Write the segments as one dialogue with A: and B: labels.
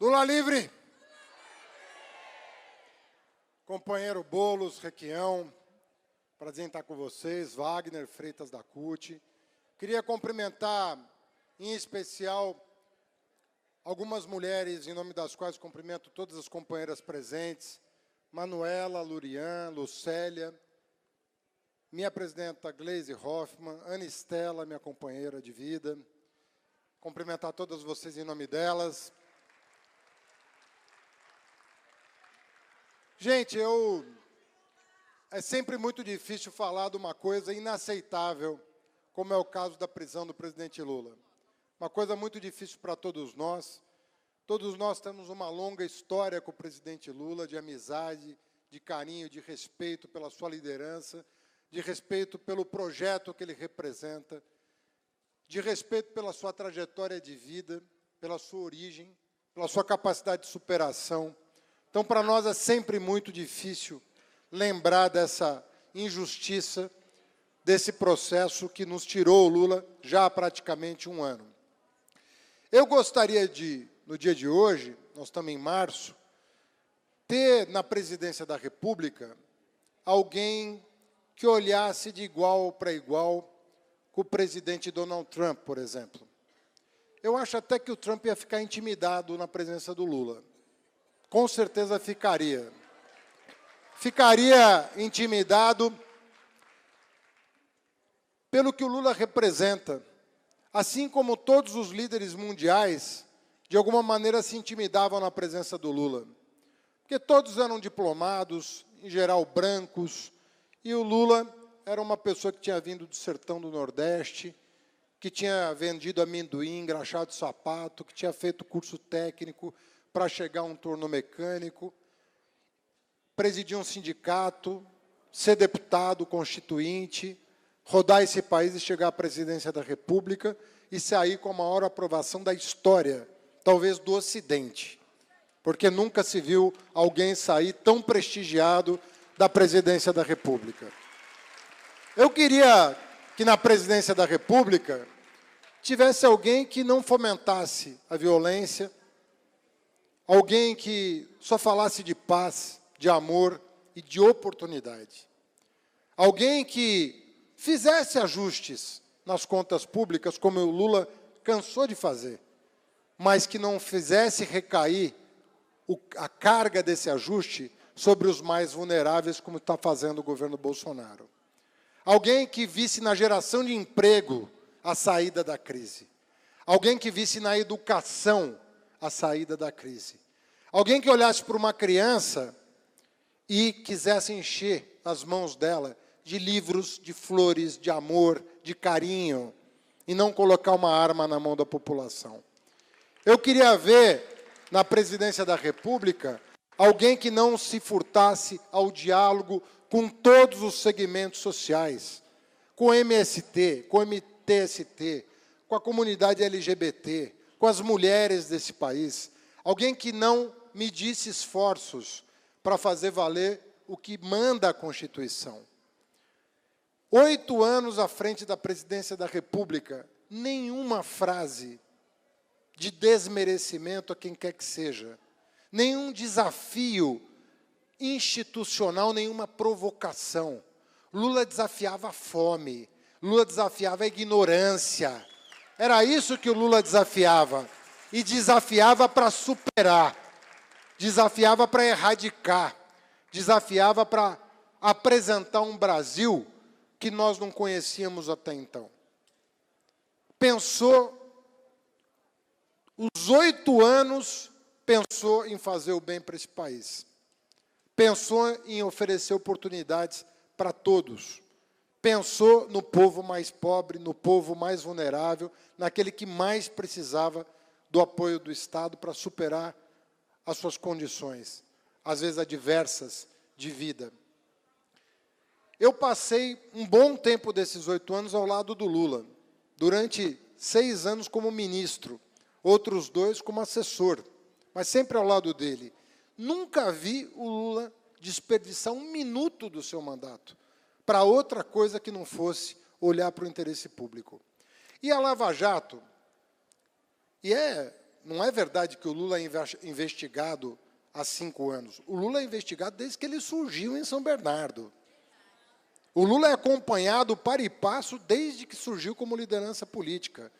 A: Lula livre! Companheiro Boulos, Requião, prazer em estar com vocês, Wagner Freitas da CUT. Queria cumprimentar, em especial, algumas mulheres, em nome das quais cumprimento todas as companheiras presentes, Manuela, Lurian, Lucélia, minha presidenta Gleise Hoffmann, Ana Estela, minha companheira de vida. Cumprimentar todas vocês em nome delas. Gente, é sempre muito difícil falar de uma coisa inaceitável, como é o caso da prisão do presidente Lula. Uma coisa muito difícil para todos nós. Todos nós temos uma longa história com o presidente Lula, de amizade, de carinho, de respeito pela sua liderança, de respeito pelo projeto que ele representa, de respeito pela sua trajetória de vida, pela sua origem, pela sua capacidade de superação. Então, para nós é sempre muito difícil lembrar dessa injustiça, desse processo que nos tirou o Lula já há praticamente um ano. Eu gostaria de, no dia de hoje, nós estamos em março, ter na presidência da República alguém que olhasse de igual para igual com o presidente Donald Trump, por exemplo. Eu acho até que o Trump ia ficar intimidado na presença do Lula. Com certeza ficaria. Ficaria intimidado pelo que o Lula representa. Assim como todos os líderes mundiais, de alguma maneira, se intimidavam na presença do Lula. Porque todos eram diplomados, em geral brancos, e o Lula era uma pessoa que tinha vindo do sertão do Nordeste, que tinha vendido amendoim, engraxado sapato, que tinha feito curso técnico para chegar a um torno mecânico, presidir um sindicato, ser deputado constituinte, rodar esse país e chegar à presidência da República e sair com a maior aprovação da história, talvez do Ocidente, porque nunca se viu alguém sair tão prestigiado da presidência da República. Eu queria que na presidência da República tivesse alguém que não fomentasse a violência, alguém que só falasse de paz, de amor e de oportunidade. Alguém que fizesse ajustes nas contas públicas, como o Lula cansou de fazer, mas que não fizesse recair a carga desse ajuste sobre os mais vulneráveis, como está fazendo o governo Bolsonaro. Alguém que visse na geração de emprego a saída da crise. Alguém que visse na educação a saída da crise. Alguém que olhasse para uma criança e quisesse encher as mãos dela de livros, de flores, de amor, de carinho, e não colocar uma arma na mão da população. Eu queria ver, na presidência da República, alguém que não se furtasse ao diálogo com todos os segmentos sociais, com o MST, com o MTST, com a comunidade LGBT, com as mulheres desse país. Alguém que não medisse esforços para fazer valer o que manda a Constituição. 8 anos à frente da presidência da República, nenhuma frase de desmerecimento a quem quer que seja, nenhum desafio institucional, nenhuma provocação. Lula desafiava a fome, Lula desafiava a ignorância. Era isso que o Lula desafiava. E desafiava para superar, desafiava para erradicar, desafiava para apresentar um Brasil que nós não conhecíamos até então. Pensou, os 8 anos, pensou em fazer o bem para esse país. Pensou em oferecer oportunidades para todos. Pensou no povo mais pobre, no povo mais vulnerável, naquele que mais precisava do apoio do Estado para superar as suas condições, às vezes adversas, de vida. Eu passei um bom tempo desses 8 anos ao lado do Lula, durante 6 anos como ministro, outros 2 como assessor, mas sempre ao lado dele. Nunca vi o Lula desperdiçar 1 minuto do seu mandato para outra coisa que não fosse olhar para o interesse público. E a Lava Jato, e é não é verdade que o Lula é investigado há 5 anos. O Lula é investigado desde que ele surgiu em São Bernardo. O Lula é acompanhado para e passo desde que surgiu como liderança política.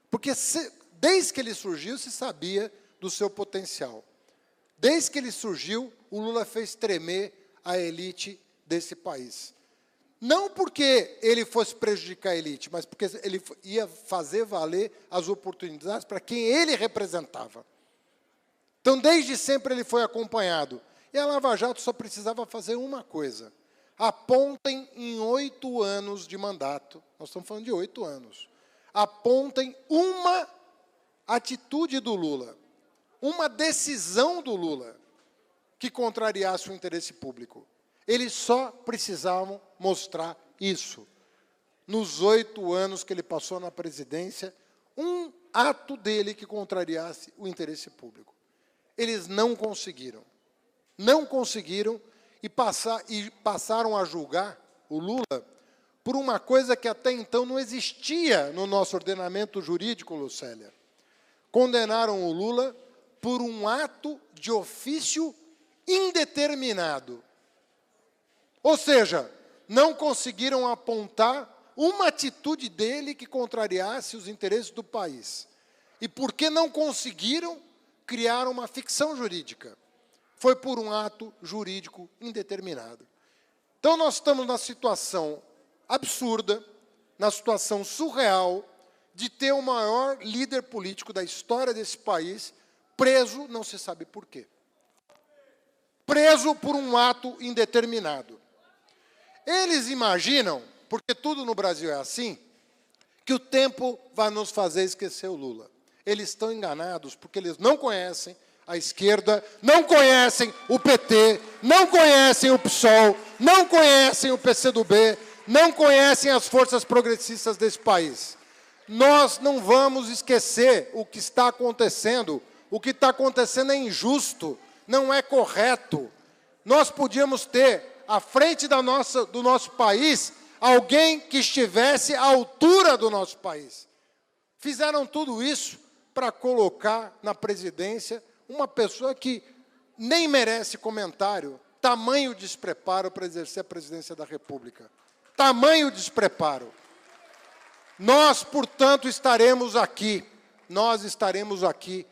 A: Porque desde que ele surgiu, se sabia do seu potencial. Desde que ele surgiu, o Lula fez tremer a elite desse país. Não porque ele fosse prejudicar a elite, mas porque ele ia fazer valer as oportunidades para quem ele representava. Então, desde sempre, ele foi acompanhado. E a Lava Jato só precisava fazer uma coisa. Apontem em 8 anos de mandato, nós estamos falando de 8 anos, apontem uma atitude do Lula, uma decisão do Lula que contrariasse o interesse público. Eles só precisavam mostrar isso. Nos 8 anos que ele passou na presidência, um ato dele que contrariasse o interesse público. Eles não conseguiram. Não conseguiram e passaram a julgar o Lula por uma coisa que até então não existia no nosso ordenamento jurídico, Lucélia. Condenaram o Lula por um ato de ofício indeterminado. Ou seja, não conseguiram apontar uma atitude dele que contrariasse os interesses do país. E porque não conseguiram, criaram uma ficção jurídica. Foi por um ato jurídico indeterminado. Então, nós estamos na situação absurda, na situação surreal, de ter o maior líder político da história desse país preso, não se sabe por quê. Preso por um ato indeterminado. Eles imaginam, porque tudo no Brasil é assim, que o tempo vai nos fazer esquecer o Lula. Eles estão enganados porque eles não conhecem a esquerda, não conhecem o PT, não conhecem o PSOL, não conhecem o PCdoB, não conhecem as forças progressistas desse país. Nós não vamos esquecer o que está acontecendo. O que está acontecendo é injusto, não é correto. Nós podíamos ter, à frente do nosso país, alguém que estivesse à altura do nosso país. Fizeram tudo isso para colocar na presidência uma pessoa que nem merece comentário. Tamanho despreparo para exercer a presidência da República. Tamanho despreparo. Nós, portanto, estaremos aqui. Nós estaremos aqui.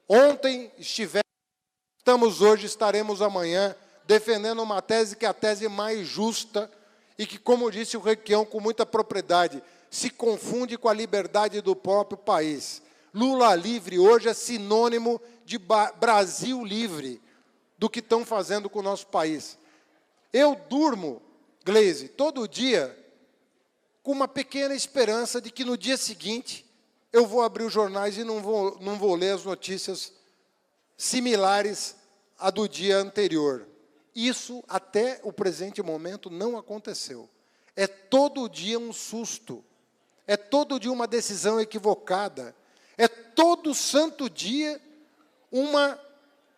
A: Ontem estamos hoje, estaremos amanhã, defendendo uma tese que é a tese mais justa e que, como disse o Requião com muita propriedade, se confunde com a liberdade do próprio país. Lula livre hoje é sinônimo de Brasil livre, do que estão fazendo com o nosso país. Eu durmo, Gleise, todo dia, com uma pequena esperança de que no dia seguinte eu vou abrir os jornais e não vou ler as notícias similares à do dia anterior. Isso, até o presente momento, não aconteceu. É todo dia um susto. É todo dia uma decisão equivocada. É todo santo dia uma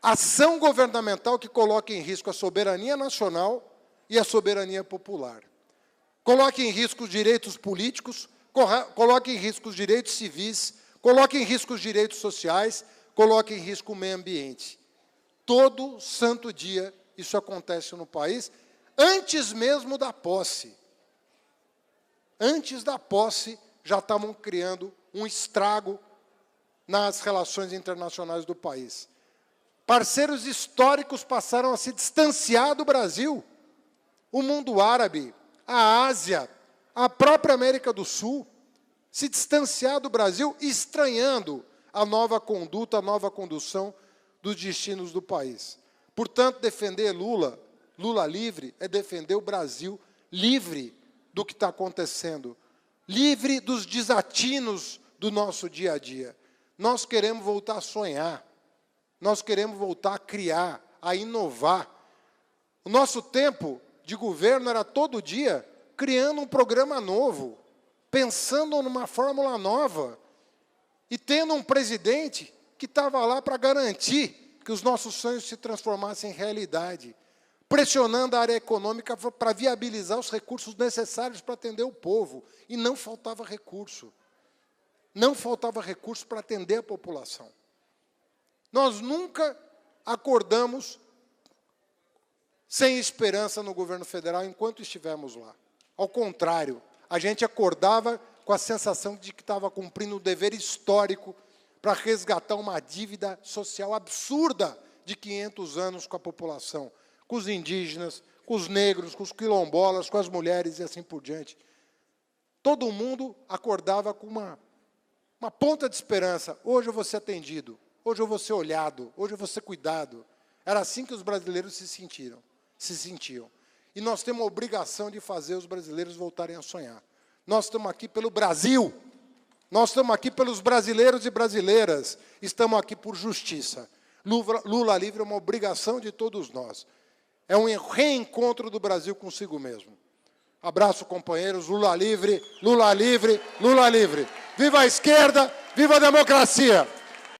A: ação governamental que coloca em risco a soberania nacional e a soberania popular. Coloca em risco os direitos políticos, coloca em risco os direitos civis, coloca em risco os direitos sociais, coloca em risco o meio ambiente. Todo santo dia isso acontece no país, antes mesmo da posse. Antes da posse, já estavam criando um estrago nas relações internacionais do país. Parceiros históricos passaram a se distanciar do Brasil. O mundo árabe, a Ásia, a própria América do Sul, se distanciar do Brasil, estranhando a nova conduta, a nova condução dos destinos do país. Portanto, defender Lula livre, é defender o Brasil livre do que está acontecendo, livre dos desatinos do nosso dia a dia. Nós queremos voltar a sonhar, nós queremos voltar a criar, a inovar. O nosso tempo de governo era todo dia criando um programa novo, pensando numa fórmula nova e tendo um presidente que estava lá para garantir que os nossos sonhos se transformassem em realidade, pressionando a área econômica para viabilizar os recursos necessários para atender o povo, e não faltava recurso. não faltava recurso para atender a população. Nós nunca acordamos sem esperança no governo federal enquanto estivemos lá. Ao contrário, a gente acordava com a sensação de que estava cumprindo um dever histórico para resgatar uma dívida social absurda de 500 anos com a população, com os indígenas, com os negros, com os quilombolas, com as mulheres e assim por diante. Todo mundo acordava com uma ponta de esperança. Hoje eu vou ser atendido, hoje eu vou ser olhado, hoje eu vou ser cuidado. Era assim que os brasileiros se sentiam. E nós temos a obrigação de fazer os brasileiros voltarem a sonhar. Nós estamos aqui pelo Brasil, nós estamos aqui pelos brasileiros e brasileiras, estamos aqui por justiça. Lula livre é uma obrigação de todos nós. É um reencontro do Brasil consigo mesmo. Abraço, companheiros. Lula livre, Lula livre, Lula livre. Viva a esquerda, viva a democracia!